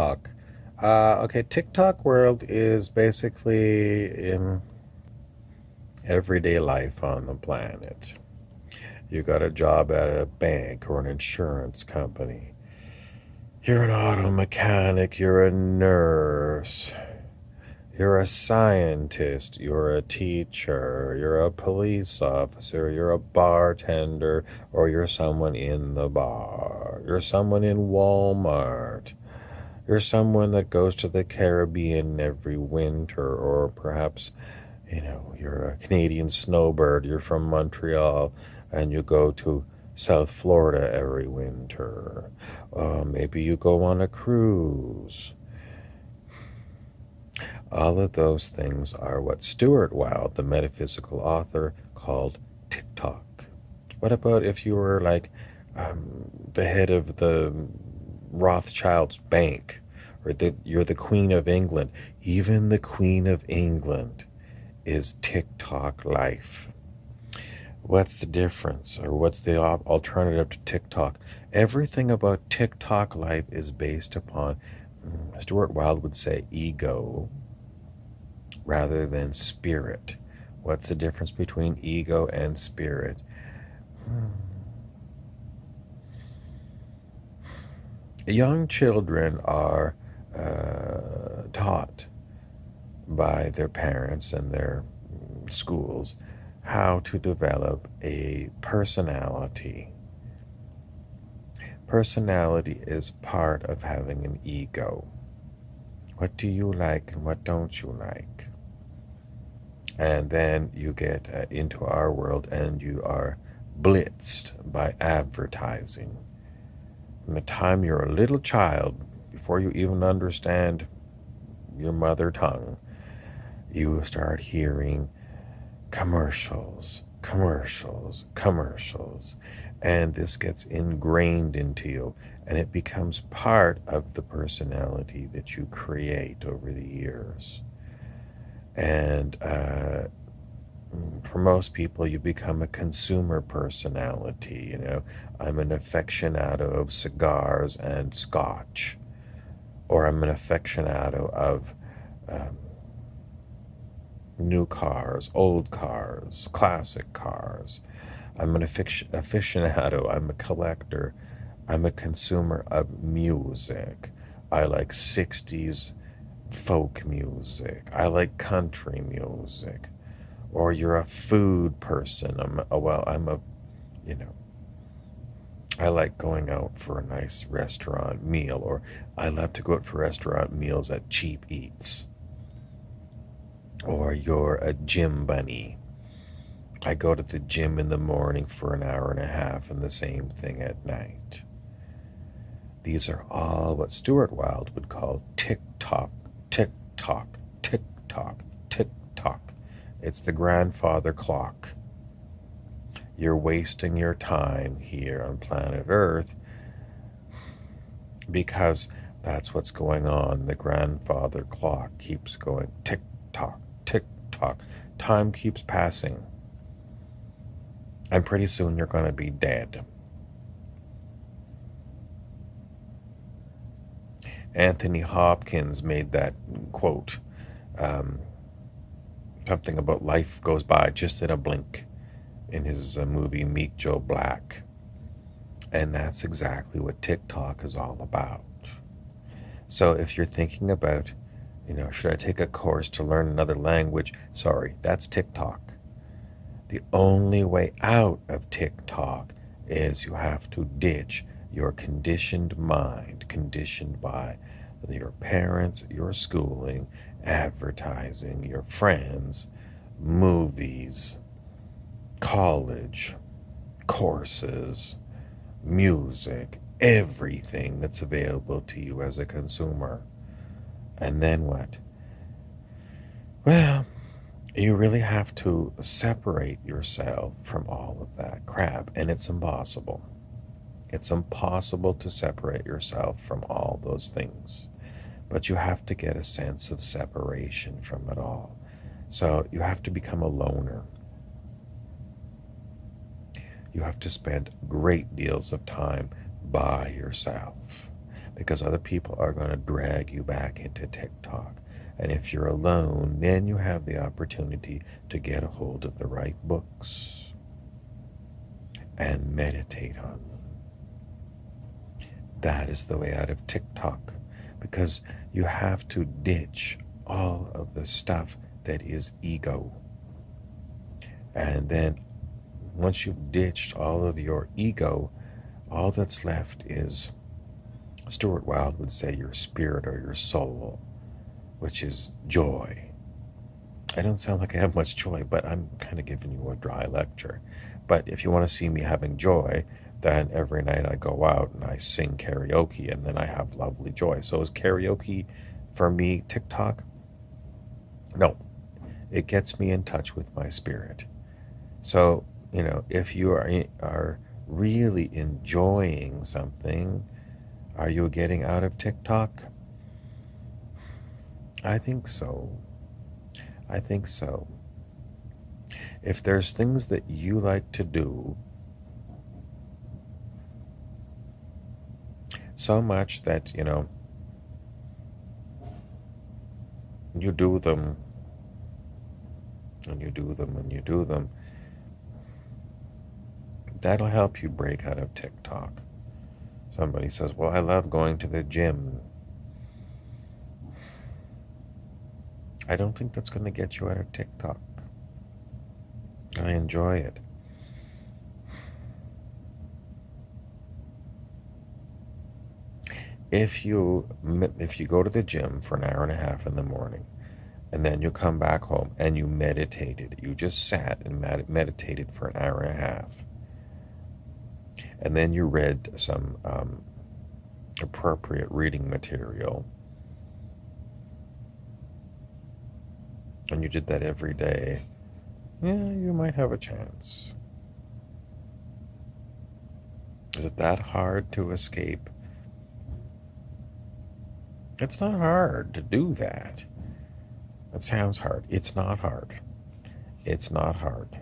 TikTok. Okay, TikTok world is basically in everyday life on the planet. You got a job at a bank or an insurance company. You're an auto mechanic, you're a nurse, you're a scientist, you're a teacher, you're a police officer, you're a bartender, or you're someone in the bar. You're someone in Walmart. You're someone that goes to the Caribbean every winter, or perhaps, you're a Canadian snowbird, you're from Montreal, and you go to South Florida every winter. Maybe you go on a cruise. All of those things are what Stuart Wilde, the metaphysical author, called TikTok. What about if you were like the head of the Rothschild's bank, or you're the Queen of England? Even the Queen of England is TikTok life. What's the difference, or what's the alternative to TikTok? Everything about TikTok life is based upon, Stuart Wilde would say, ego rather than spirit. What's the difference between ego and spirit? Young children are taught by their parents and their schools how to develop a personality. Personality is part of having an ego. What do you like and what don't you like? And then you get into our world and you are blitzed by advertising. From the time you're a little child, before you even understand your mother tongue, you start hearing commercials, commercials, commercials. And this gets ingrained into you, and it becomes part of the personality that you create over the years. And for most people, you become a consumer personality. I'm an aficionado of cigars and scotch, or I'm an aficionado of new cars, old cars, classic cars. I'm an aficionado, I'm a collector, I'm a consumer of music. I like 60s folk music. I like country music. Or you're a food person. I like going out for a nice restaurant meal, or I love to go out for restaurant meals at Cheap Eats. Or you're a gym bunny. I go to the gym in the morning for an hour and a half, and the same thing at night. These are all what Stuart Wilde would call tick-tock, tick-tock, tick-tock, tick-tock. It's the grandfather clock. You're wasting your time here on planet Earth because that's what's going on. The grandfather clock keeps going tick-tock, tick-tock. Time keeps passing. And pretty soon you're going to be dead. Anthony Hopkins made that quote, something about life goes by just in a blink, in his movie Meet Joe Black. And that's exactly what TikTok is all about. So if you're thinking about, should I take a course to learn another language? Sorry, that's TikTok. The only way out of TikTok is you have to ditch your conditioned mind, conditioned by your parents, your schooling, advertising, your friends, movies, college, courses, music, everything that's available to you as a consumer. And then what? Well, you really have to separate yourself from all of that crap, and it's impossible. It's impossible to separate yourself from all those things, but you have to get a sense of separation from it all. So you have to become a loner. You have to spend great deals of time by yourself, because other people are going to drag you back into TikTok. And if you're alone, then you have the opportunity to get a hold of the right books and meditate on them. That is the way out of TikTok, because you have to ditch all of the stuff that is ego. And then once you've ditched all of your ego, all that's left is, Stuart Wilde would say, your spirit or your soul, which is joy. I don't sound like I have much joy, but I'm kind of giving you a dry lecture. But if you want to see me having joy, then every night I go out and I sing karaoke, and then I have lovely joy. So is karaoke for me TikTok? No, it gets me in touch with my spirit. So, if you are really enjoying something, are you getting out of TikTok? I think so. I think so. If there's things that you like to do so much that, you do them and you do them and you do them, that'll help you break out of TikTok. Somebody says, well, I love going to the gym. I don't think that's going to get you out of TikTok. I enjoy it. If you go to the gym for an hour and a half in the morning, and then you come back home and you meditated, you just sat and meditated for an hour and a half, and then you read some appropriate reading material, and you did that every day, yeah, you might have a chance. Is it that hard to escape? It's not hard to do that. It sounds hard. It's not hard. It's not hard.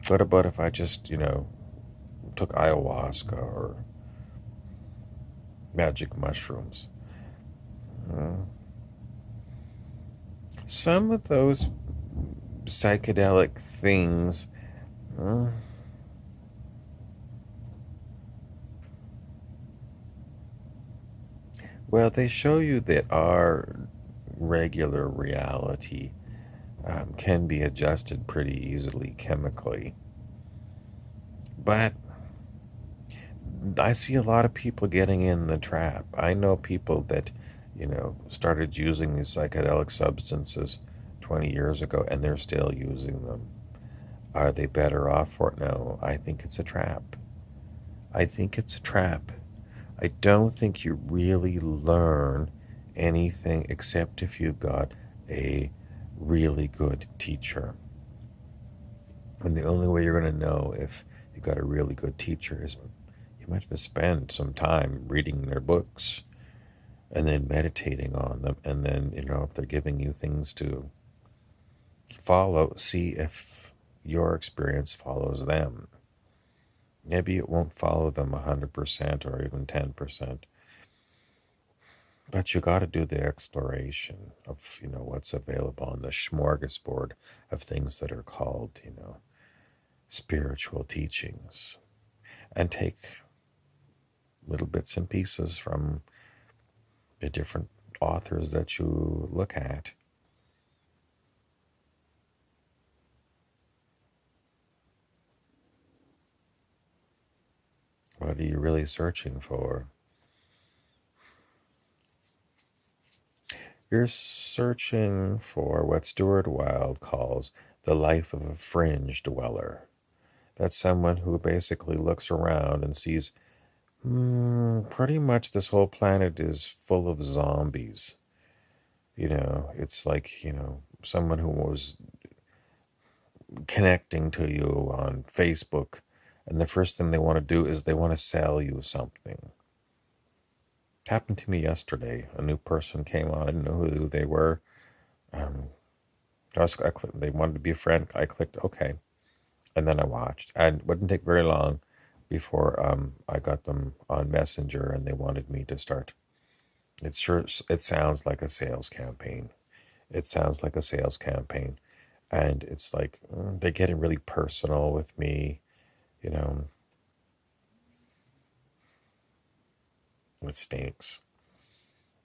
What about if I just, took ayahuasca or magic mushrooms? Some of those psychedelic things, well, they show you that our regular reality can be adjusted pretty easily chemically. But I see a lot of people getting in the trap. I know people that, started using these psychedelic substances 20 years ago, and they're still using them. Are they better off for it? No, I think it's a trap. I think it's a trap. I don't think you really learn anything except if you've got a really good teacher. And the only way you're going to know if you've got a really good teacher is you might have to spend some time reading their books and then meditating on them. And then, if they're giving you things to follow, see if your experience follows them. Maybe it won't follow them 100% or even 10%. But you got to do the exploration of, what's available on the smorgasbord of things that are called, spiritual teachings, and take little bits and pieces from the different authors that you look at. What are you really searching for? You're searching for what Stuart Wilde calls the life of a fringe dweller. That's someone who basically looks around and sees, pretty much this whole planet is full of zombies. It's like, someone who was connecting to you on Facebook, and the first thing they want to do is they want to sell you something. Happened to me yesterday. A new person came on. I didn't know who they were. They wanted to be a friend. I clicked OK, and then I watched. And it wouldn't take very long before I got them on Messenger and they wanted me to start. It sounds like a sales campaign. It sounds like a sales campaign. And it's like they're getting really personal with me, you know. It stinks.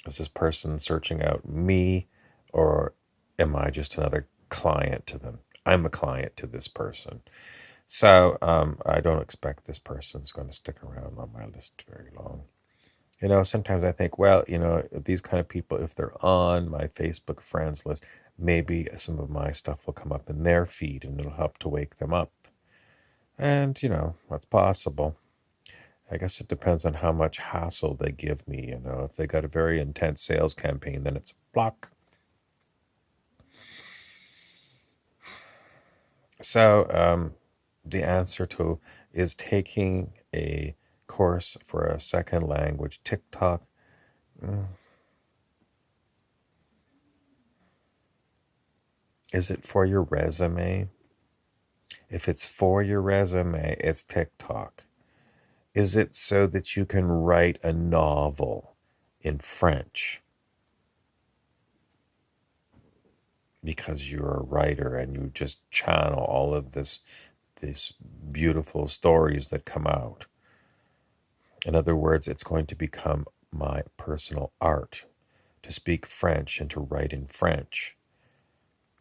Is this person searching out me, or am I just another client to them? I'm a client to this person. So I don't expect this person's going to stick around on my list very long. Sometimes I think, well, these kind of people, if they're on my Facebook friends list, maybe some of my stuff will come up in their feed and it'll help to wake them up. And, that's possible. I guess it depends on how much hassle they give me. If they got a very intense sales campaign, then it's block. So the answer to is taking a course for a second language. TikTok. Is it for your resume? If it's for your resume, it's TikTok. Is it so that you can write a novel in French? Because you're a writer and you just channel all of these beautiful stories that come out. In other words, it's going to become my personal art to speak French and to write in French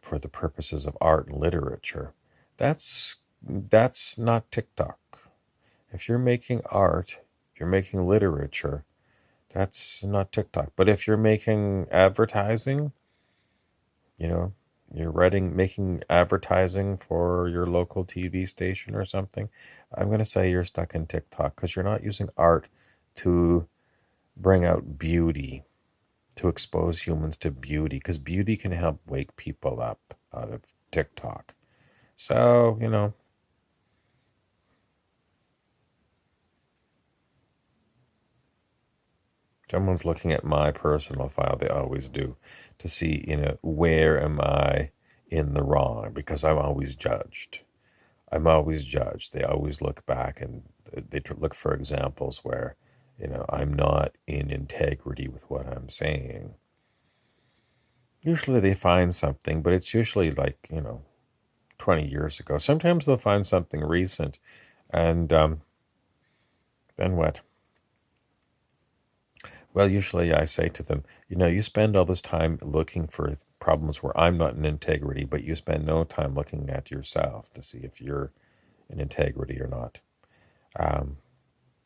for the purposes of art and literature. That's not TikTok. If you're making art, if you're making literature, that's not TikTok. But if you're making advertising, you're making advertising for your local TV station or something, I'm going to say you're stuck in TikTok because you're not using art to bring out beauty, to expose humans to beauty, because beauty can help wake people up out of TikTok. So, someone's looking at my personal file, they always do, to see, where am I in the wrong, because I'm always judged. I'm always judged. They always look back and they look for examples where, I'm not in integrity with what I'm saying. Usually they find something, but it's usually like, 20 years ago. Sometimes they'll find something recent. And then what? Well, usually I say to them, you spend all this time looking for problems where I'm not in integrity, but you spend no time looking at yourself to see if you're in integrity or not.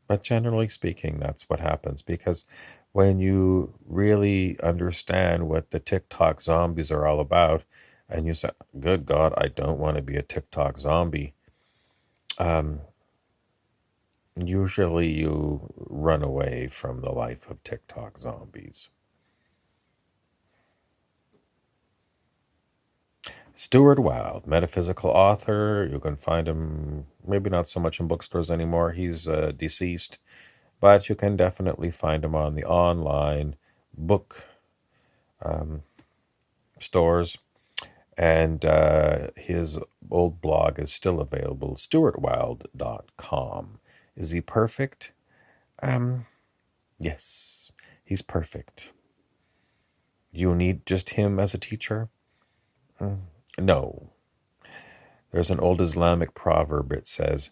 But generally speaking, that's what happens, because when you really understand what the TikTok zombies are all about, and you say, good God, I don't want to be a TikTok zombie, usually you run away from the life of TikTok zombies. Stuart Wilde, metaphysical author. You can find him maybe not so much in bookstores anymore. He's deceased, but you can definitely find him on the online book stores. And his old blog is still available, stuartwilde.com. Is he perfect? Yes, he's perfect. You need just him as a teacher? No. There's an old Islamic proverb. It says,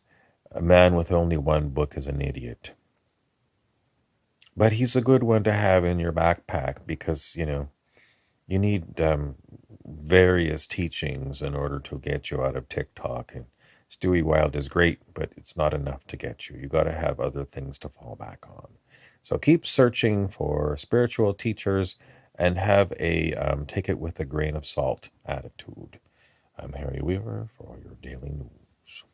a man with only one book is an idiot. But he's a good one to have in your backpack because, you need various teachings in order to get you out of TikTok. And Stewie Wilde is great, but it's not enough to get you. You got to have other things to fall back on. So keep searching for spiritual teachers and have a take it with a grain of salt attitude. I'm Harry Weaver for your daily news.